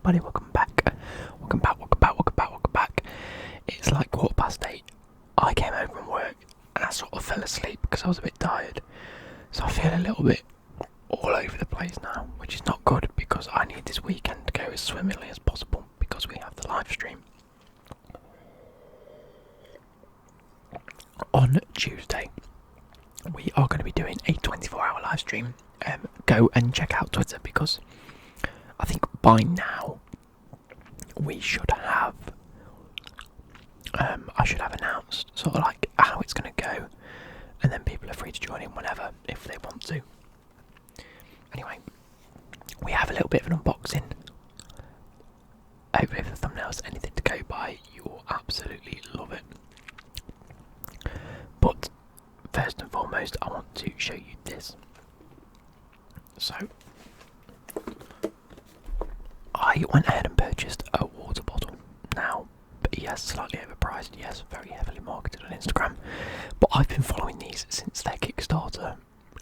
everybody, welcome back. Welcome back. It's like 8:15. I came home from work and I sort of fell asleep because I was a bit tired. So I feel a little bit all over the place now, which is not good because I need this weekend to go as swimmingly as possible because we have the live stream on Tuesday. We are going to be doing a 24-hour live stream. Go and check out Twitter because I think by now we should have I should have announced sort of like how it's going to go, and then people are free to join in whenever if they want to. Anyway, we have a little bit of an unboxing. Hopefully if the thumbnail's anything to go by, you will absolutely love it. But first and foremost, I want to show you this. So I went ahead and purchased a water bottle. Now, yes, slightly overpriced, yes, very heavily marketed on Instagram, but I've been following these since their Kickstarter,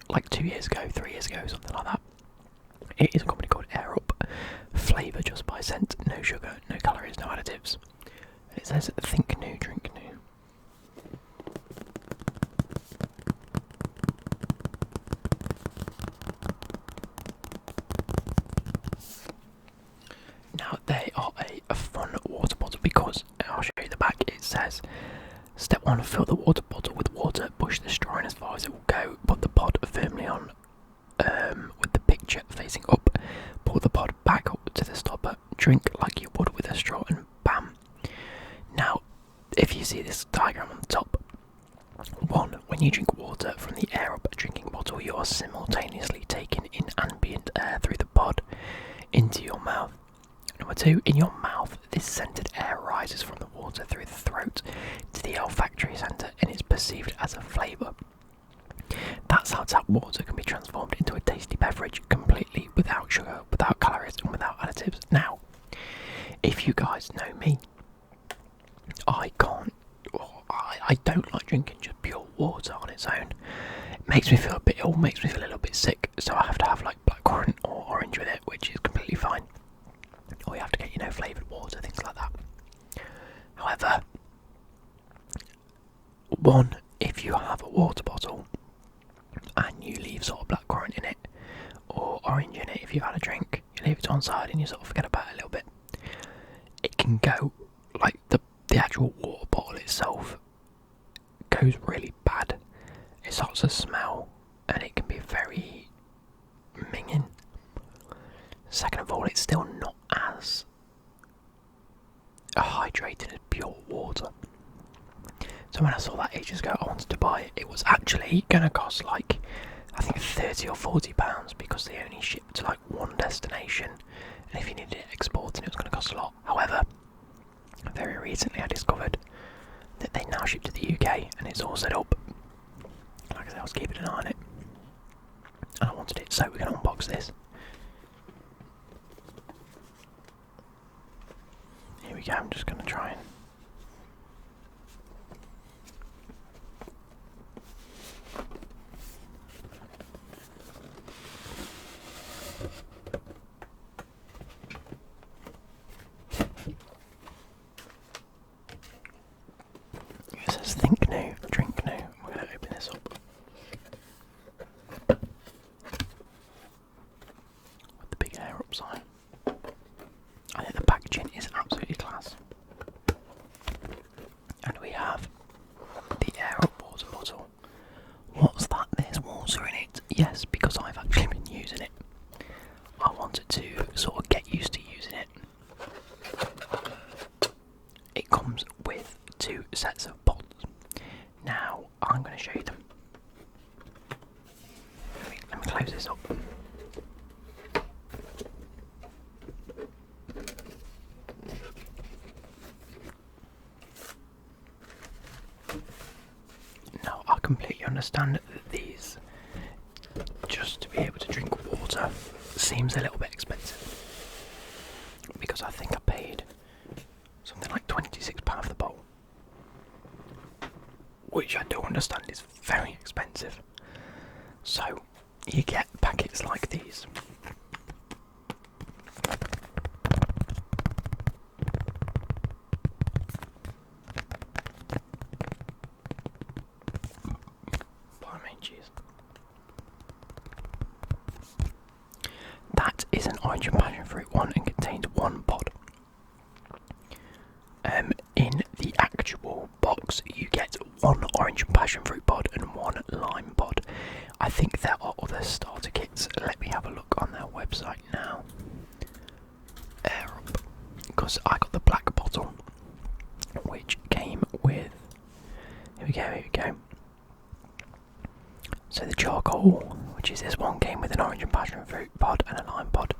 like 2 years ago, 3 years ago, something like that. It is a company called Air Up, flavour just by scent, no sugar, no calories, no additives. And it says, think new, drink new. Now they are a fun water bottle because, I'll show you the back, it says, step 1, fill the water bottle with water, push the straw in as far as it will go, put the pod firmly on with the picture facing up, pull the pod back up to the stopper, drink like you would with a straw and bam. Now, if you see this diagram on the top, 1, when you drink water from the Air Up drinking bottle, you are simultaneously taking in ambient air through the pod into your mouth. Number 2, in your mouth, this scented air rises from the water through the throat to the olfactory centre and is perceived as a flavour. That's how tap water can be transformed into a tasty beverage completely without sugar, without calories and without additives. Now, if you guys know me, I don't like drinking just pure water on its own. It makes me feel a bit ill, makes me feel a little bit sick, so I have to have like blackcurrant or orange with it, which is completely fine. Or you have to get, flavoured water, things like that. However, 1, if you have a water bottle and you leave sort of blackcurrant in it or orange in it, if you've had a drink, you leave it on side and you sort of forget about it a little bit, it can go, like the actual water bottle itself goes really bad. It starts to smell and it can be very minging. Second of all, it's still not as hydrated as pure water. So when I saw that ages ago, I wanted to buy it. It was actually going to cost like, I think £30 or £40 because they only ship to like one destination. And if you needed it exporting, it was going to cost a lot. However, very recently I discovered that they now ship to the UK and it's all set up. Like I said, I was keeping an eye on it. And I wanted it, so we're going to unbox this. Here we go, I'm just going to try and... It says think new, drink new. We're going to open this up. With the big Air Up sign. I think the packaging is absolutely class. And we have the Air Up water bottle. What's that? There's water in it. Yes, because I've actually been using it. I wanted to sort of get used to using it. It comes with 2 sets of pods. Now, I'm going to show you them. Let me close this up. Now, I completely understand that these, just to be able to drink water, seems a little bit expensive. Because I think I paid something like £26 for the bowl. Which I do understand is very expensive. So, you get packets like these. orange and passion fruit one and contains 1 pod. In the actual box, you get 1 orange and passion fruit pod and 1 lime pod. I think there are other starter kits. Let me have a look on their website now. Because I got the black bottle, which came with. Here we go. So the charcoal, which is this one, came with an orange and passion fruit pod and a lime pod.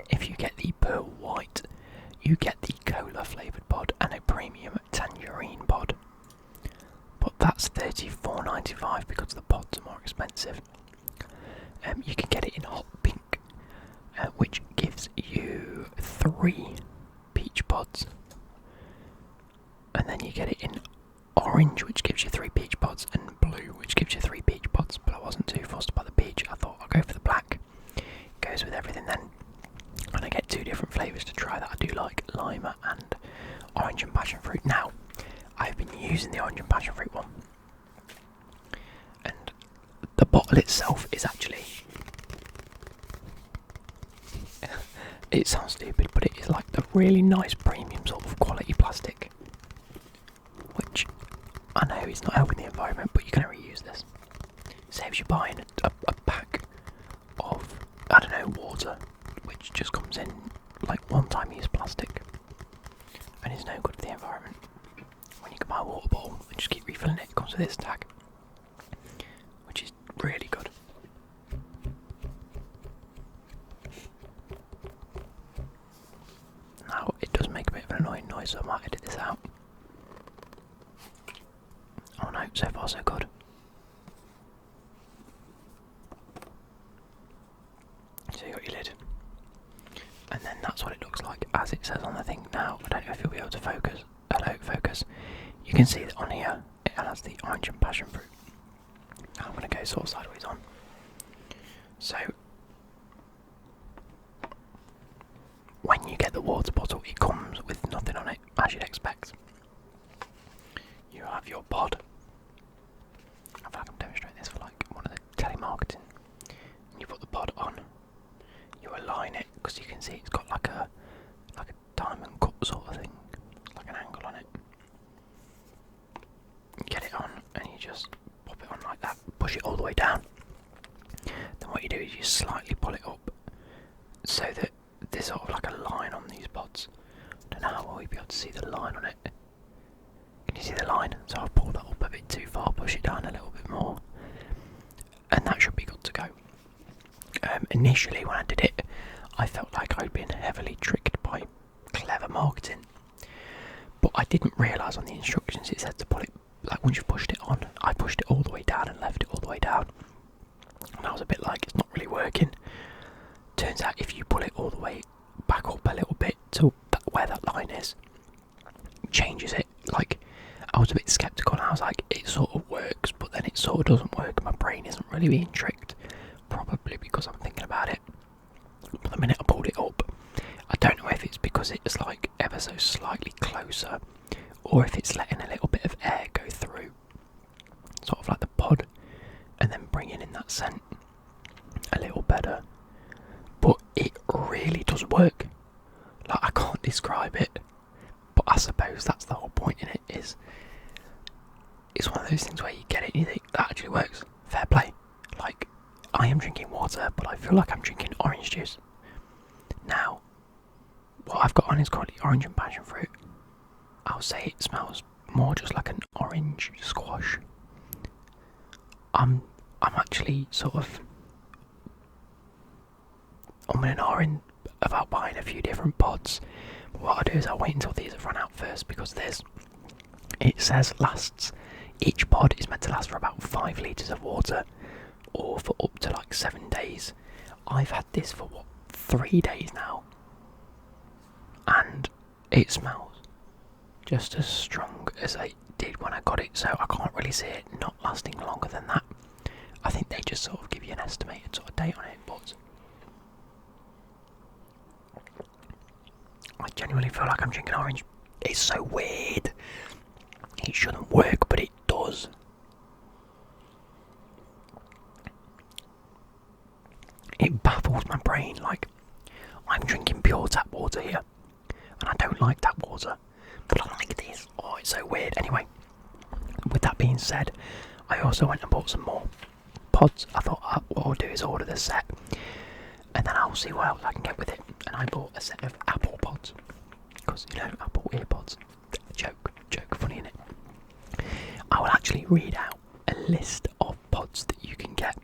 If you get the pearl white, you get the cola flavoured pod and a premium tangerine pod. But that's $34.95 because the pods are more expensive. You can get it in hot pink, which gives you 3 peach pods. And then you get it in orange, which gives you 3 peach pods, and blue, which gives you 3 peach pods. But I wasn't too fussed by the peach. I thought I'll go for the black. Goes with everything then. And I get 2 different flavours to try that I do like, lima and orange and passion fruit. Now, I've been using the orange and passion fruit one, and the bottle itself is actually, it sounds stupid, but it is like the really nice premium sort of quality plastic, which I know is not helping the environment, but you can reuse this. Saves you buying a pack of, I don't know, water, which just comes in like one-time use plastic and is no good for the environment. When you can buy a water bottle and just keep refilling it, it comes with this tag, which is really good. Now, it does make a bit of an annoying noise, so I might edit this out. Oh no, so far so good. So you got your lid, and then that's what it looks like as it says on the thing. Now, I don't know if you'll be able to focus. Hello, focus. You can see that on here it has the orange and passion fruit. Now I'm going to go sort of sideways on. So, when you get the water bottle, it comes with nothing on it, as you'd expect. You have your pod. I feel like I'm demonstrating this for like one of the telemarketing. And you put the pod on. You align it because you can see it's got like a diamond cut sort of thing, like an angle on it. You get it on and you just pop it on like that, push it all the way down. Then what you do is you slightly pull it up so that there's sort of like a line on these pods. Don't know how well you'll be able to see the line on it. Can you see the line? So I'll pull that up a bit too far, push it down a little bit more, and that should be good to go. Initially when I did it, I felt like I'd been heavily tricked by clever marketing, but I didn't realise on the instructions it said to pull it, like once you've pushed it on, I pushed it all the way down and left it all the way down, and I was a bit like, it's not really working. Turns out if you pull it all the way back up a little bit to where that line is, changes it. Like, I was a bit sceptical and I was like, it sort of works, but then it sort of doesn't work, and my brain isn't really being tricked, probably because I'm thinking about it. But the minute I pulled it up, I don't know if it's because it's like ever so slightly closer, or if it's letting a little bit of air go through, sort of like the pod, and then bringing in that scent a little better. But it really does work. Like, I can't describe it, but I suppose that's the whole point in it, is it's one of those things where you get it and you think, that actually works, fair play. Like, I am drinking water, but I feel like I'm drinking orange juice. Now, what I've got on is currently orange and passion fruit. I'll say it smells more just like an orange squash. I'm actually sort of and ahhing about buying a few different pods. But what I'll do is I'll wait until these have run out first, because it says each pod is meant to last for about 5 litres of water, or for up to like 7 days. I've had this for 3 days now, and it smells just as strong as I did when I got it, so I can't really see it not lasting longer than that. I think they just sort of give you an estimated sort of date on it, but I genuinely feel like I'm drinking orange. It's so weird. It shouldn't work, but it does. It baffles my brain. Like, I'm drinking pure tap water here, and I don't like tap water, but I like this. Oh, it's so weird. Anyway, with that being said, I also went and bought some more pods. I thought what I'll do is order the set, and then I'll see what else I can get with it. And I bought a set of Apple pods, because, you know, Apple earpods. Joke, funny innit? I will actually read out a list of pods that you can get.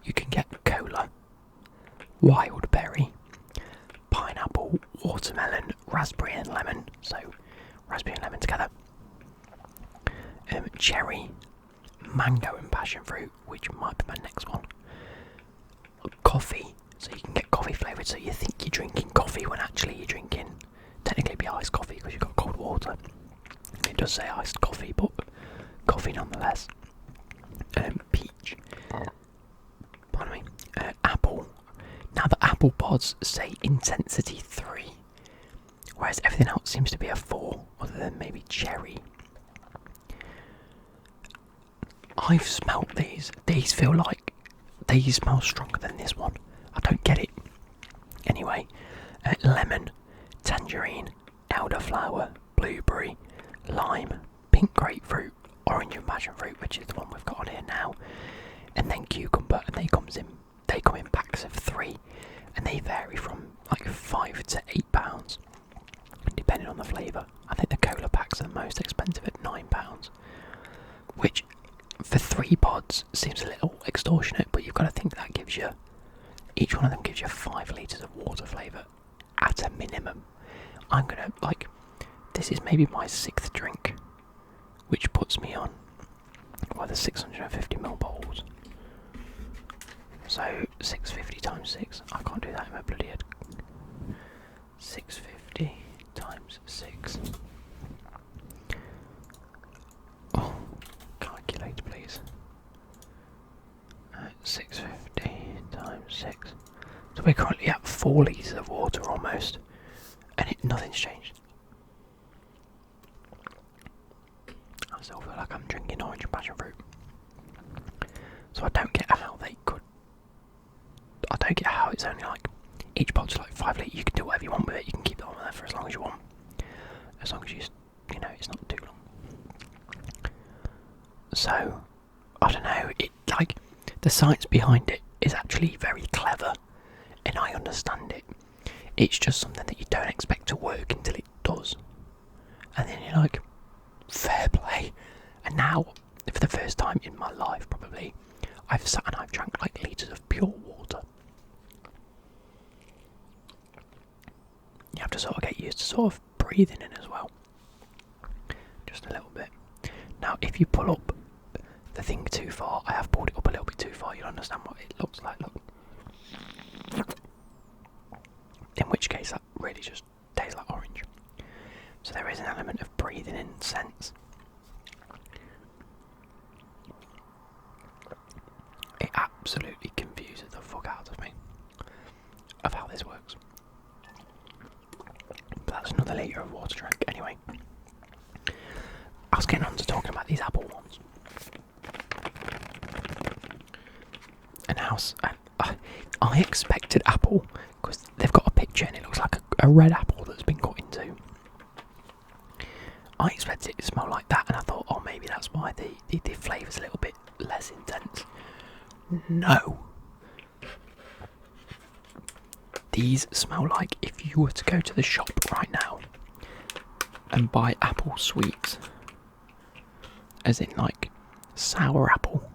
You can get cola, wild berry, pineapple, watermelon, raspberry and lemon. So, raspberry and lemon together. Cherry, mango and passion fruit, which might be my next one. Coffee, so you can get coffee flavoured, so you think you're drinking coffee when actually you're drinking, technically be iced coffee because you've got cold water. It does say iced coffee, but coffee nonetheless. Peach, pardon me, apple. Now the apple pods say intensity 3, whereas everything else seems to be a 4, other than maybe cherry. I've smelt these. These feel like they smell stronger than this one. I don't get it. Anyway, lemon, tangerine, elderflower, blueberry, lime, pink grapefruit, orange and passion fruit, which is the one we've got on here now, and then cucumber. And they come in packs of 3, and they vary from like £5 to £8, depending on the flavour. I think the cola packs are the most expensive at £9, which for 3 pods seems a little extortionate, but you've got to think that gives you, each one of them gives you 5 litres of water flavour at a minimum. I'm gonna, like, this is maybe my 6th drink, which puts me on, well, the 650ml bottles. So 650 times 6, I can't do that in my bloody head. 650 times 6. Oh, calculate please. 650 times 6. So we're currently at 4 litres of water almost, and nothing's changed. I still feel like I'm drinking orange and passion fruit. So I don't get how they could. I don't get how it's only like, each pod's like 5 litres. You can do whatever you want with it. You can keep it on there for as long as you want, as long as you know it's not too long. So I don't know. It, like, the science behind it is actually very clever, and I understand it. It's just something that you don't expect to work until it does, and then you're like, fair play. And now, for the first time in my life probably, I've sat and I've drank like litres of pure water. You have to sort of get used to sort of breathing in as well, just a little bit. Now if you pull up the thing too far, I have pulled it up a little bit too far, you'll understand what it looks like. Look, in which case that really just tastes like orange. So there is an element of breathing in sense. It absolutely confuses the fuck out of me of how this works. But that's another litre of water drink. Anyway, I was getting on to talking about these apple ones. And I expected apple, because they've got a picture and it looks like a red apple that's been cut into. I expected it to smell like that, and I thought, oh, maybe that's why the flavour's a little bit less intense. No. These smell like if you were to go to the shop right now and buy apple sweets, as in like sour apple.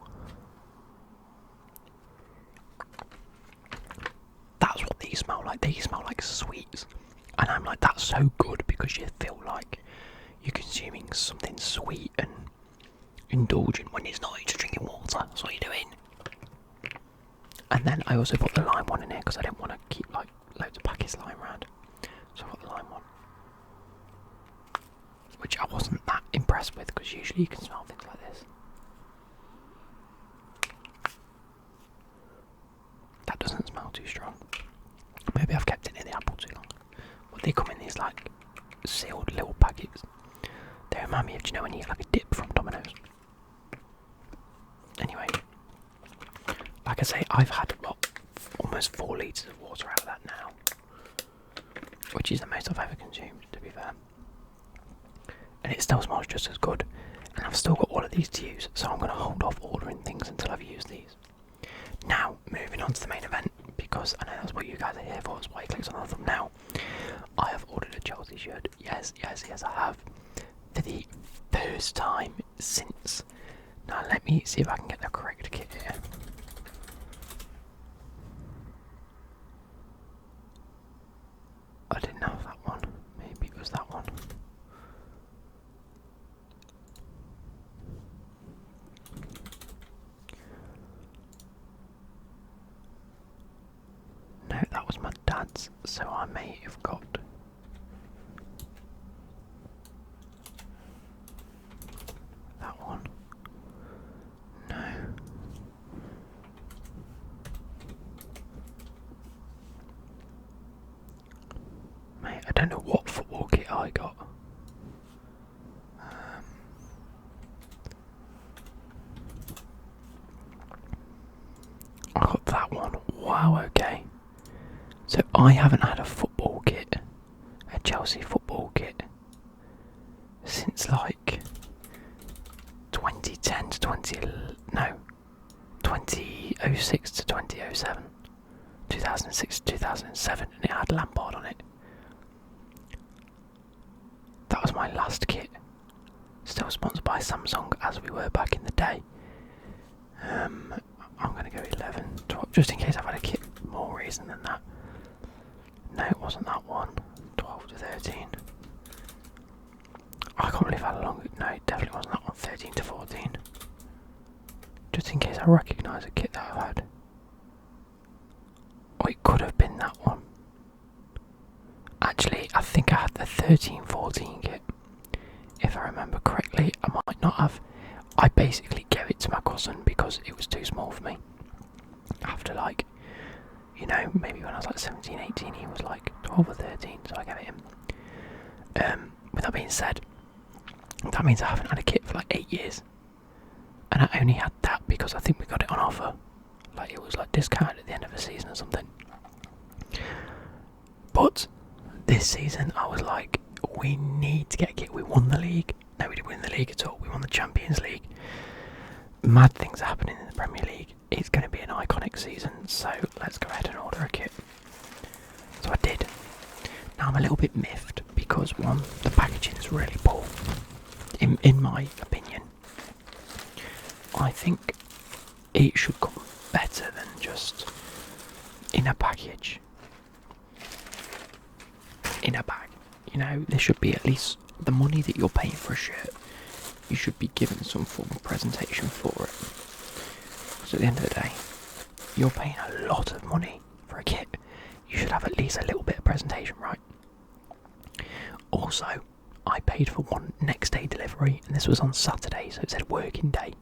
That's what these smell like. They smell like sweets. And I'm like, that's so good, because you feel like you're consuming something sweet and indulgent when it's not, you're just drinking water. That's what you're doing. And then I also put the lime one in here because I didn't want to keep like loads of packets lying around. So I got the lime one, which I wasn't that impressed with, because usually you can smell things like this. That doesn't smell too strong. Maybe I've kept it in the apple too long. But they come in these like sealed little packets. They remind me of, do you know when you get like a dip from Domino's? Anyway, like I say, I've had almost 4 litres of water out of that now. which is the most I've ever consumed, to be fair. And it still smells just as good. And I've still got all of these to use, so I'm going to hold off ordering things until I've used these. Now, moving on to the main event, because I know that's what you guys are here for, that's why you clicked on the thumbnail. I have ordered a Chelsea shirt. Yes, I have. For the first time since. Now, let me see if I can get the correct kit here. I didn't have that one. Maybe it was that one. No, that was my dad's, so I may have got that one. No. Mate, I don't know what football kit I got. I got that one. Wow, okay. So I haven't had a football kit, a Chelsea football kit, since like 2010 to 2006 to 2007, 2006 to 2007, and it had Lampard on it. That was my last kit. Still sponsored by Samsung, as we were back in the day. I'm going to go 11, 12, just in case I've had a kit more recent than that. No, it wasn't that one. 12 to 13. I can't believe how long. No, it definitely wasn't that one. 13 to 14. Just in case I recognise a kit that I've had. Oh, it could have been that one. Actually, I think I had the 13-14 kit. If I remember correctly, I might not have. I basically gave it to my cousin because it was too small for me. After like, you know, maybe when I was like 17, 18, he was like 12 or 13, so I gave it him. With that being said, that means I haven't had a kit for like 8 years. And I only had that because I think we got it on offer. Like it was like discounted at the end of the season or something. But this season I was like, we need to get a kit. We won the league. No, we didn't win the league at all. We won the Champions League. Mad things are happening in the Premier League. It's going to be an iconic season, so let's go ahead and order a kit. So I did. Now I'm a little bit miffed because one, the packaging is really poor. In my opinion, I think it should come better than just in a package, in a bag. You know, there should be at least the money that you're paying for a shirt. You should be given some form of presentation for it. So at the end of the day, you're paying a lot of money for a kit. You should have at least a little bit of presentation, right? Also, I paid for one next day delivery, and this was on Saturday, so it said working day.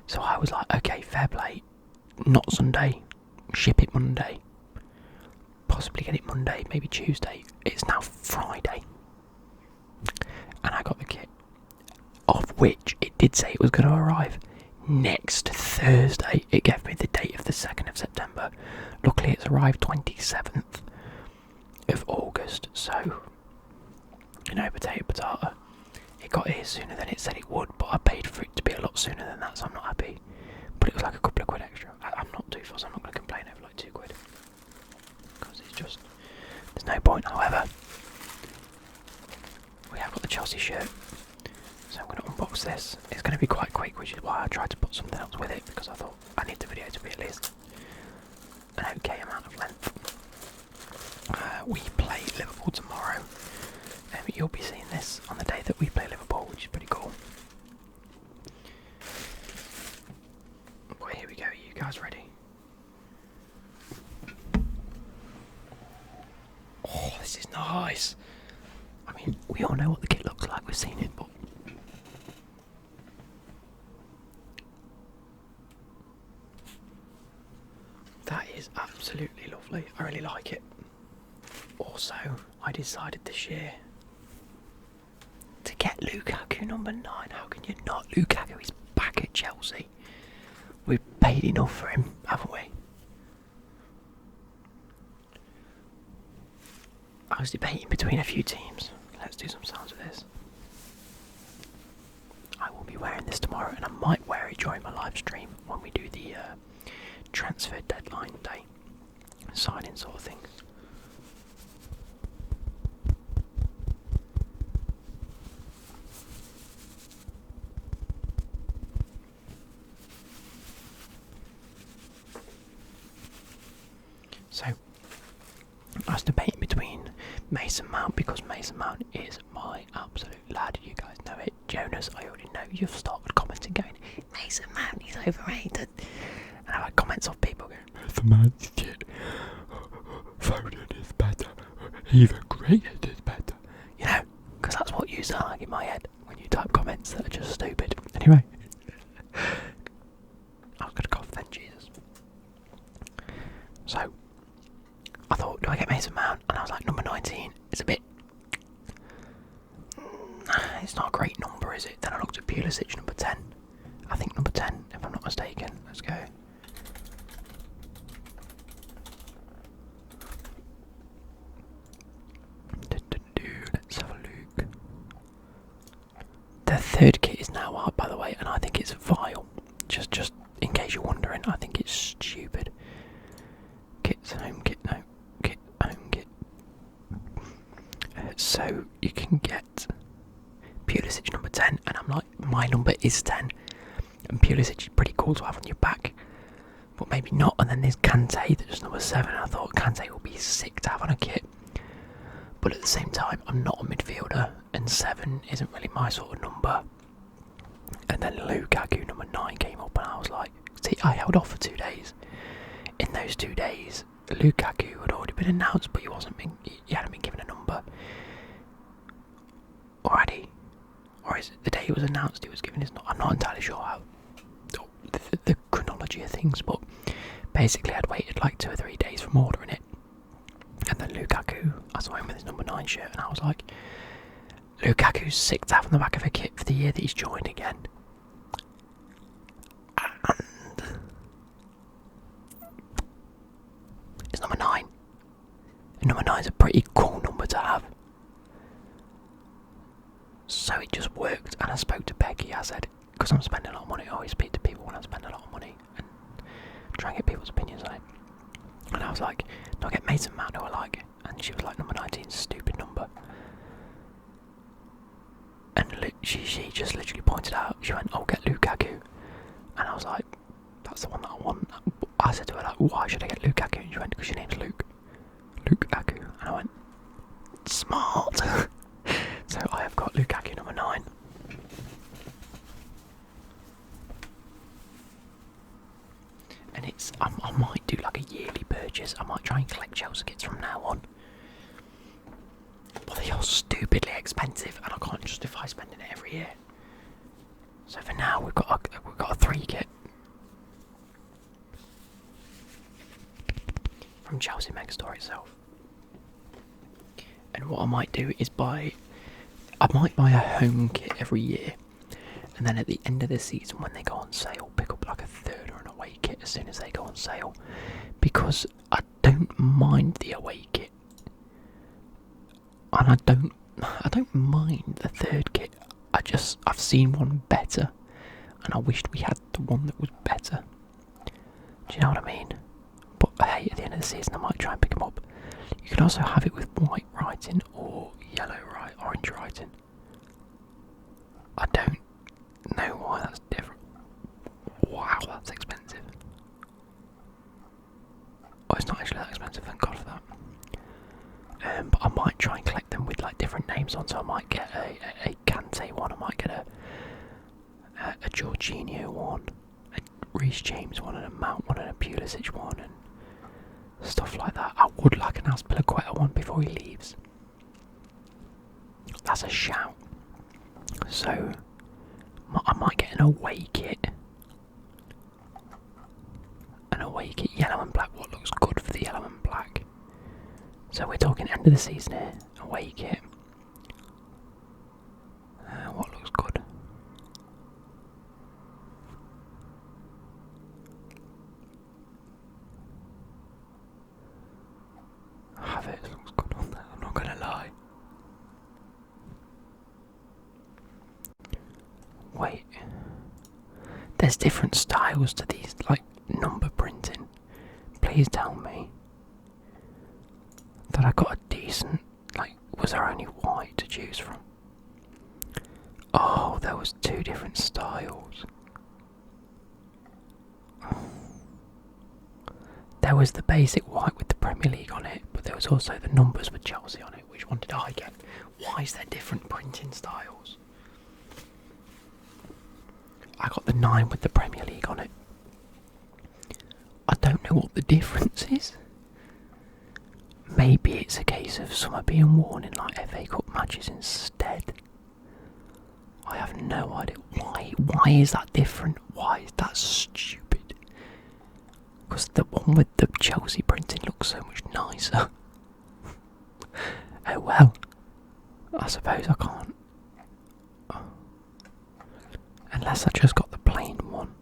So I was like, okay, fair play. Not Sunday. Ship it Monday. Possibly get it Monday, maybe Tuesday. It's now Friday. And I got the kit. Of which it did say it was going to arrive next Thursday. It gave me the date of the 2nd of September. Luckily it's arrived 27th of August. So, you know, potato. It got here sooner than it said it would, but I paid for it to be a lot sooner than that, so I'm not happy. But it was like a couple of quid extra. I'm not too fussed, I'm not going to complain over like 2 quid. Because it's just, there's no point. However, we have got the Chelsea shirt. So I'm going to unbox this. It's going to be quite quick, which is why I tried to put something else with it, because I thought I need the video to be at least an okay amount of length. We play Liverpool tomorrow. You'll be seeing this on the day that we play Liverpool, which is pretty cool. But here we go. Are you guys ready? Oh, this is nice. I mean, we all know what the kit looks like. We've seen it, but that is absolutely lovely. I really like it. Also, I decided this year to get Lukaku number 9. How can you not? Lukaku is back at Chelsea. We've paid enough for him, haven't we? I was debating between a few teams. Let's do some sounds of this. I will be wearing this tomorrow, and I might wear it during my live stream when we do the transfer deadline day signing sort of thing. So, I was debating between Mason Mount because Mason Mount is my absolute lad. You guys know it. Jonas, I already know you've started commenting going, Mason Mount, he's overrated. And I've had comments of people going, Mason Mount's shit. Foden is better. Even Grealish is better. You know, because that's what you sound like in my head when you type comments that are just stupid. Anyway. I was going to cough then, Jesus. So, I thought, do I get Mason Mount? And I was like, number 19. It's a bit... It's not a great number, is it? Then I looked at Pulisic, number 10. I think number 10, if I'm not mistaken. Let's go. Let's have a look. The third kit is now out, by the way, and I think it's vile. Just in case you're wondering, I think it's stupid. Kit's home kit, no. Kit, home kit. So you can get Pulisic number 10, and I'm like, my number is 10. And Pulisic is pretty cool to have on your back, but maybe not. And then there's Kante, that's number 7. I thought Kante would be sick to have on a kit. But at the same time, I'm not a midfielder, and 7 isn't really my sort of number. And then Lukaku number 9 came up, and I was like, see, I held off for 2 days. In those 2 days, Lukaku had already been announced, but he hadn't been given a number already. Or is it the day he was announced he was given his number? I'm not entirely sure how the chronology of things, but basically I'd waited like 2 or 3 days from ordering it. And then Lukaku, I saw him with his number 9 shirt, and I was like, Lukaku's sick to have on the back of a kit for the year that he's joined again. And it's number 9. And number 9 is a pretty cool number to have. So it just worked, and I spoke to Becky. I said, because I'm spending a lot of money, I always speak to people when I spend a lot of money and try and get people's opinions on it. And I was like, do I get Mason Mount, who I like? And she was like, number 19 is a stupid number. And she just literally pointed out, she went, oh, get Lukaku. And I was like, that's the one that I want. I said to her, like, why should I get Lukaku? And she went, because your name's Luke. Lukaku. And I went, smart. So I have got Lukaku number 9. And it's, I might do like a yearly purchase. I might try and collect Chelsea kits from now on. But they are stupidly expensive, and I can't justify spending it every year. So for now, we've got a 3 kit from Chelsea Megastore itself. And what I might do is I might buy a home kit every year, and then at the end of the season, when they go on sale, pick up like a 3rd or an away kit as soon as they go on sale, because I don't mind the away kit, and I don't mind the 3rd kit. I've seen one better, and I wished we had the one that was better. Do you know what I mean? But hey, at the end of the season, I might try and pick them up. You can also have it with white writing or orange writing. I don't know why that's different. Wow, that's expensive. Oh, it's not actually that expensive, thank God for that. But I might try and collect them with like different names on, so I might get a Kante one, I might get a Jorginho one, a Reece James one, and a Mount one, and a Pulisic one, and stuff like that. I would like an Azpilicueta one before he leaves. That's a shout. So I might get an away kit. An away kit, yellow and black. What looks good for the yellow and black? So we're talking end of the season here. Away kit. What looks good? Havertz looks good on there. I'm not gonna there's different styles to these, like, number printing. Please tell me that I got a decent, like, was there only white to choose from? Oh, there was 2 different styles. There was the basic white with the Premier League on it, but there was also the numbers with Chelsea on it. Which one did I get? Why is there different printing styles? I got the 9 with the Premier League on it. I don't know what the difference is. Maybe it's a case of some are being worn in like FA Cup matches instead. I have no idea. Why is that different? Why is that stupid? Because the one with the Chelsea printing looks so much nicer. Oh well. I suppose I can't. Unless I just got the plain one.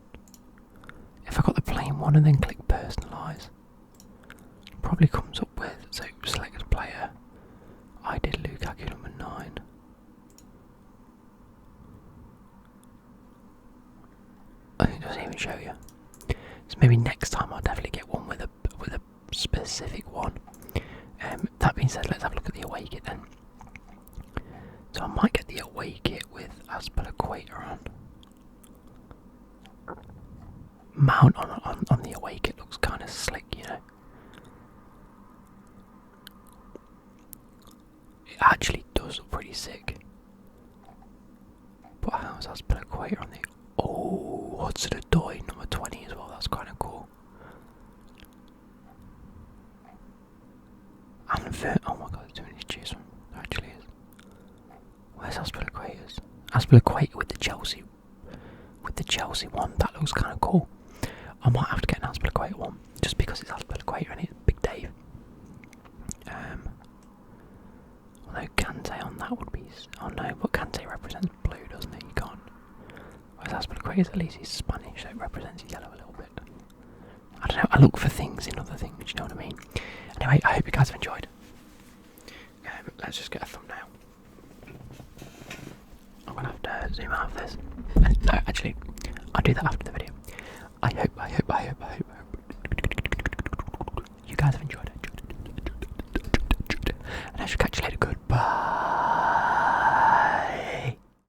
If I got the plain one and then click personalise, probably comes up with, so select player. I did Lukaku number 9. Oh, it doesn't even show you. So maybe next time I'll definitely get one with a specific one. That being said, let's have a look at the away kit then. So I might get the away kit with Aspilicueta on. Mount on the away kit looks kind of slick, you know. It actually does look pretty sick. But how's Aspilicueta on the... Oh, Hudson-Odoi number 20 as well, that's kind of cool. And oh my god, there's too many to choose from. There actually is. Where's Aspilicueta's? Aspilicueta with the Chelsea one, that looks kind of cool. I might have to get an Aspilicueta one, just because it's Aspilicueta and it's Big Dave. Although Kante on that would be... Oh no, but Kante represents blue, doesn't it? You can't... Whereas Aspilicueta, at least he's Spanish, so it represents yellow a little bit. I don't know, I look for things in other things, you know what I mean? Anyway, I hope you guys have enjoyed. Let's just get a thumbnail. I'm going to have to zoom out of this. And no, actually, I'll do that after the video. I hope you guys have enjoyed it. And I shall catch you later.